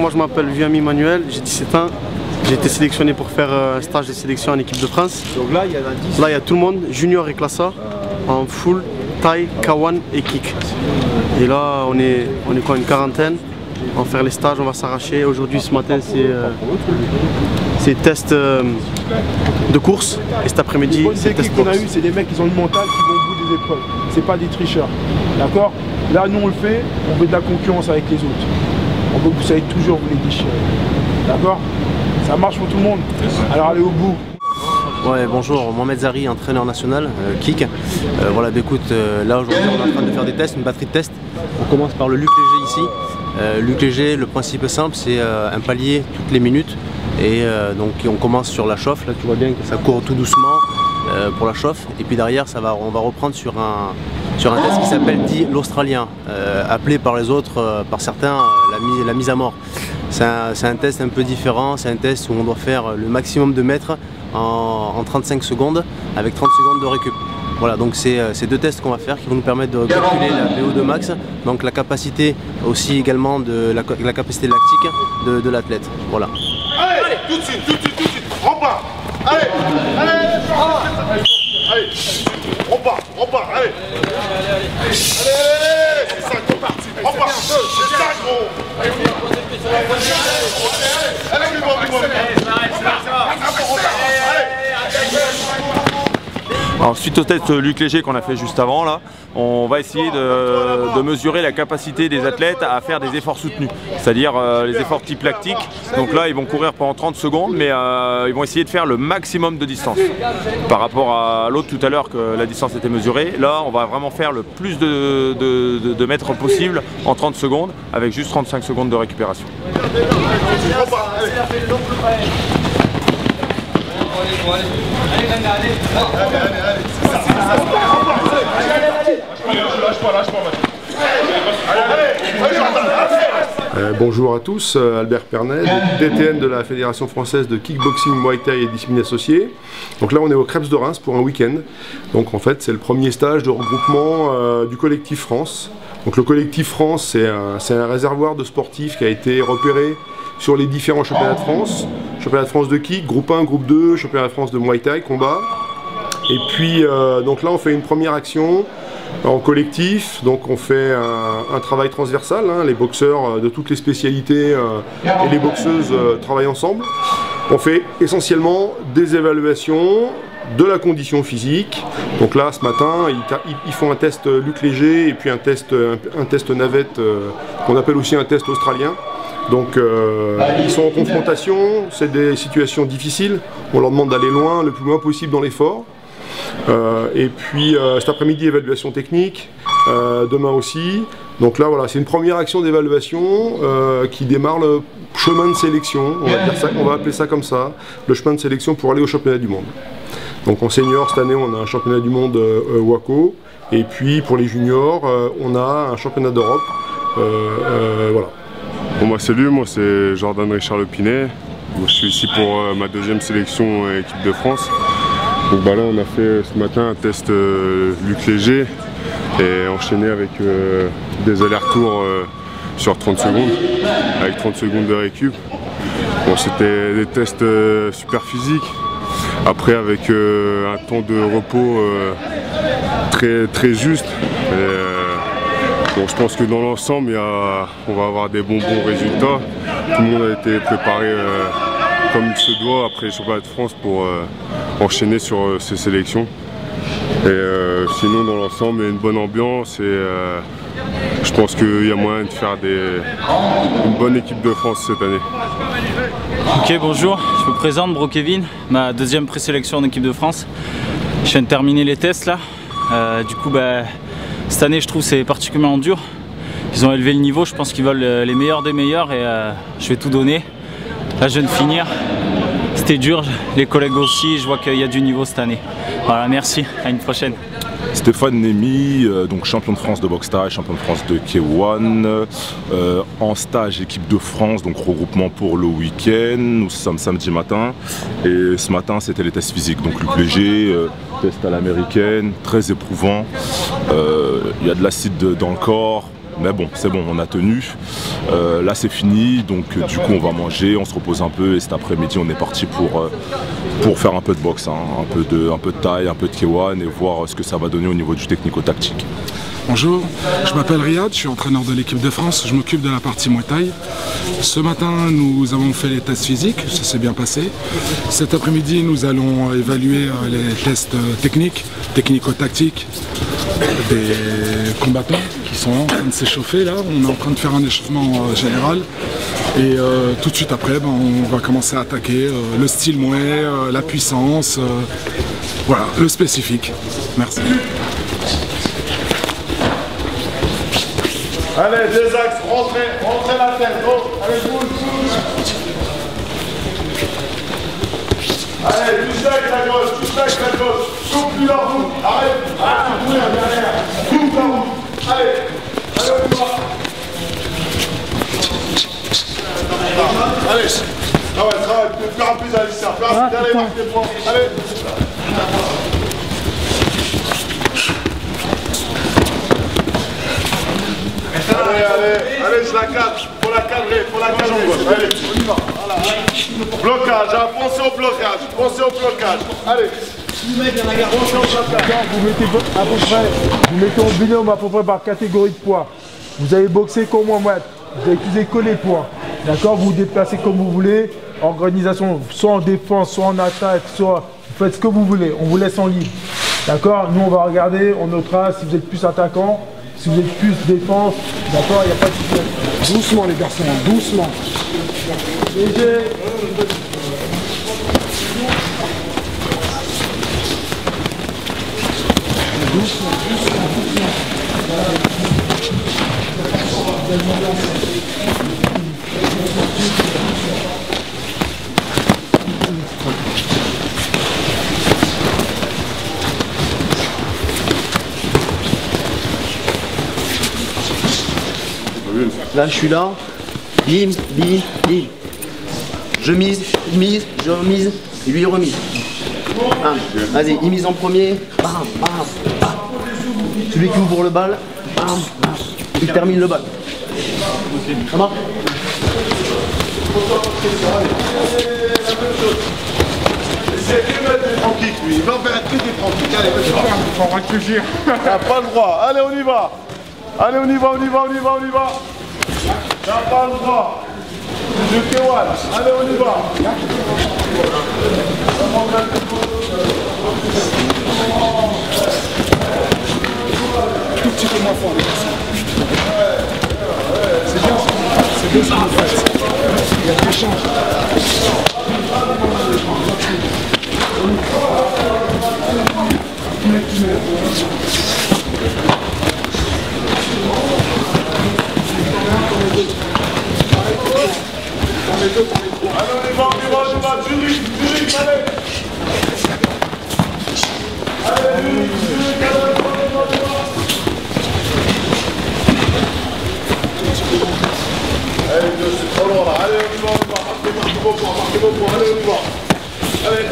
moi je m'appelle Viami Manuel, j'ai 17 ans. J'ai été sélectionné pour faire un stage de sélection en équipe de France. Donc là, il y en a 10. Là, il y a tout le monde, junior et classe A, en full, taille, K1 et kick. Et là, on est quoi, une quarantaine. On va faire les stages, on va s'arracher. Aujourd'hui, ce matin, c'est test de course. Et cet après-midi, c'est test qu'on a eu, c'est des mecs qui ont une mentale qui vont au bout des épreuves. C'est pas des tricheurs. D'accord? Là, nous, on le fait, on veut de la concurrence avec les autres. On veut que vous allez toujours vous les déchirer. D'accord? Ça marche pour tout le monde. Alors allez au bout. Ouais, bonjour, Mohamed Zari, entraîneur national, kick. Voilà, bah, écoute, là aujourd'hui on est en train de faire des tests, une batterie de tests. On commence par le luc léger ici. Luc léger, le principe est simple, c'est un palier toutes les minutes. Et donc on commence sur la chauffe, là tu vois bien que ça court tout doucement pour la chauffe. Et puis derrière on va reprendre sur un test qui s'appelle dit l'Australien, appelé par les autres, par certains, la mise à mort. C'est un test un peu différent, c'est un test où on doit faire le maximum de mètres en 35 secondes avec 30 secondes de récup. Voilà, donc c'est deux tests qu'on va faire qui vont nous permettre de calculer la VO2 max, donc la capacité aussi également de la capacité lactique de l'athlète. Voilà. Allez, tout de suite, on part. Allez, on part, allez. Allez, c'est ça, on part. On part, c'est ça, gros. Alors, suite au test Luc léger qu'on a fait juste avant, là, on va essayer de mesurer la capacité des athlètes à faire des efforts soutenus, c'est-à-dire les efforts type lactique. Donc là, ils vont courir pendant 30 secondes, mais ils vont essayer de faire le maximum de distance. Par rapport à l'autre tout à l'heure, que la distance était mesurée, là, on va vraiment faire le plus de mètres possible en 30 secondes, avec juste 35 secondes de récupération. Bonjour à tous, Albert Pernet, DTN de la Fédération Française de Kickboxing, Muay Thai et Discipline Associée. Donc là on est au Krebs de Reims pour un week-end. Donc en fait c'est le premier stage de regroupement du collectif France. Donc le collectif France c'est un réservoir de sportifs qui a été repéré sur les différents championnats de France. Championnat de France de kick, groupe 1, groupe 2, championnat de France de Muay Thai, combat. Et puis donc là on fait une première action en collectif, donc on fait un travail transversal, hein, les boxeurs de toutes les spécialités et les boxeuses travaillent ensemble. On fait essentiellement des évaluations de la condition physique. Donc là ce matin ils font un test luc léger et puis un test navette qu'on appelle aussi un test australien. Donc ils sont en confrontation, c'est des situations difficiles, on leur demande d'aller loin, le plus loin possible dans l'effort. Et puis cet après-midi évaluation technique, demain aussi. Donc là voilà, c'est une première action d'évaluation qui démarre le chemin de sélection, on va appeler ça comme ça, le chemin de sélection pour aller au championnat du monde. Donc en senior cette année on a un championnat du monde WACO, et puis pour les juniors on a un championnat d'Europe. Voilà. Bon, moi salut, moi c'est Jordan Richard Lepinet. Je suis ici pour ma deuxième sélection équipe de France. Donc bah là on a fait ce matin un test luc léger et enchaîné avec des allers-retours sur 30 secondes, avec 30 secondes de récup. Bon, c'était des tests super physiques. Après avec un temps de repos très juste. Bon, je pense que dans l'ensemble, on va avoir des bons résultats. Tout le monde a été préparé comme il se doit après les championnats de France pour enchaîner sur ces sélections. Et sinon, dans l'ensemble, il y a une bonne ambiance et je pense qu'il y a moyen de faire une bonne équipe de France cette année. Ok, bonjour, je me présente, Bro Kevin, ma deuxième présélection en équipe de France. Je viens de terminer les tests là. Du coup, cette année, je trouve c'est particulièrement dur. Ils ont élevé le niveau, je pense qu'ils veulent les meilleurs des meilleurs et je vais tout donner. Là, je viens de finir. C'était dur, les collègues aussi, je vois qu'il y a du niveau cette année. Voilà, merci, à une prochaine. Stéphane Némy, donc champion de France de boxe thaï, champion de France de K1, en stage équipe de France, donc regroupement pour le week-end. Nous sommes samedi matin et ce matin c'était les tests physiques, donc luc léger, test à l'américaine, très éprouvant. Il y a de l'acide dans le corps, Mais bon, c'est bon, on a tenu. Là c'est fini, donc du coup on va manger, on se repose un peu et cet après-midi on est parti pour faire un peu de boxe, hein, un peu de taille, un peu de K1 et voir ce que ça va donner au niveau du technico-tactique. Bonjour, je m'appelle Riyad, je suis entraîneur de l'équipe de France, je m'occupe de la partie Muay Thai. Ce matin, nous avons fait les tests physiques, ça s'est bien passé. Cet après-midi, nous allons évaluer les tests techniques, technico-tactiques des combattants qui sont en train de s'échauffer là. On est en train de faire un échauffement général et tout de suite après, on va commencer à attaquer le style Muay, la puissance, voilà, le spécifique. Merci. Allez, deux axes, rentrez la tête, go. Allez, boule. Allez, touche avec la gauche, coupe-lui la roue, arrête, courir derrière, coupe la roue, allez, on y va. Allez, travaille, tu peux faire un plus à l'issue, place, allez, marque tes points, allez. Allez, je la cadre, faut la cadrer, allez, on y va, voilà. Blocage, hein, pensez au blocage, allez. Vous mettez en binôme à peu près par catégorie de poids. Vous avez boxé comme moi, vous avez utilisé que les poids. D'accord, vous vous déplacez comme vous voulez, organisation soit en défense, soit en attaque, soit vous faites ce que vous voulez, on vous laisse en libre. D'accord, nous on va regarder, on notera si vous êtes plus attaquant. Si vous êtes plus défense, d'accord, il n'y a pas de souci. Doucement les garçons, doucement. Léger. Là, je suis là. Bim, bim, bim. Je mise, je remise, et lui il remise. Vas-y, il mise en premier. Bam, bam, bam. Celui qui ouvre le bal. Bam, bam. Il termine le bal. Ça marche? C'est que mettre des francs kicks, lui. Il va faire que des francs kicks. Allez, vas-y. On va réfléchir. Il n'a pas le droit. Allez, on y va. Allez, on y va. T'as pas le droit. Du K1. Allez, on y va. Tout petit peu moins fort les garçons. C'est bien ce que vous faites. Il y a des échanges. Allez, on y va. Zurich, allez. Allez, Zurich, allez. Allez, c'est trop loin là. Allez, on y va. Marquez vos points. Allez, on y va. Allez.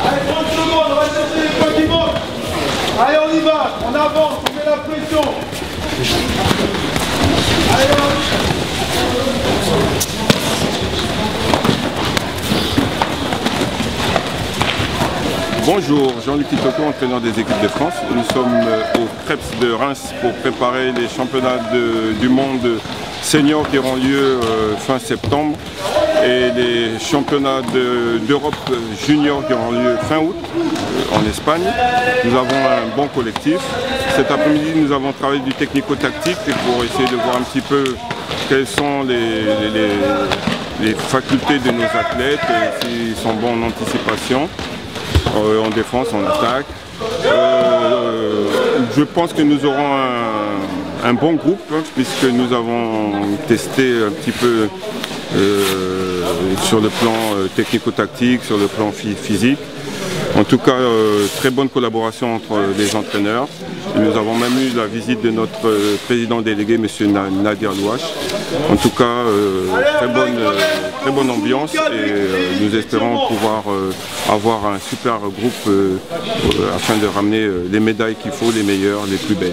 Allez, 30 secondes, on va chercher les points qui manquent. Allez, on y va, on avance, on met la pression. Allez, Bonjour, Jean-Luc Kitoko, entraîneur des équipes de France. Nous sommes au Krebs de Reims pour préparer les championnats du monde seniors qui auront lieu fin septembre et les championnats d'Europe junior qui auront lieu fin août en Espagne. Nous avons un bon collectif. Cet après-midi, nous avons travaillé du technico-tactique pour essayer de voir un petit peu quelles sont les facultés de nos athlètes, s'ils sont bons en anticipation, en défense, en attaque. Je pense que nous aurons un bon groupe puisque nous avons testé un petit peu sur le plan technico-tactique, sur le plan physique. En tout cas, très bonne collaboration entre les entraîneurs. Et nous avons même eu la visite de notre président délégué, M. Nadir Louache. En tout cas, très bonne ambiance et nous espérons pouvoir avoir un super groupe afin de ramener les médailles qu'il faut, les meilleures, les plus belles.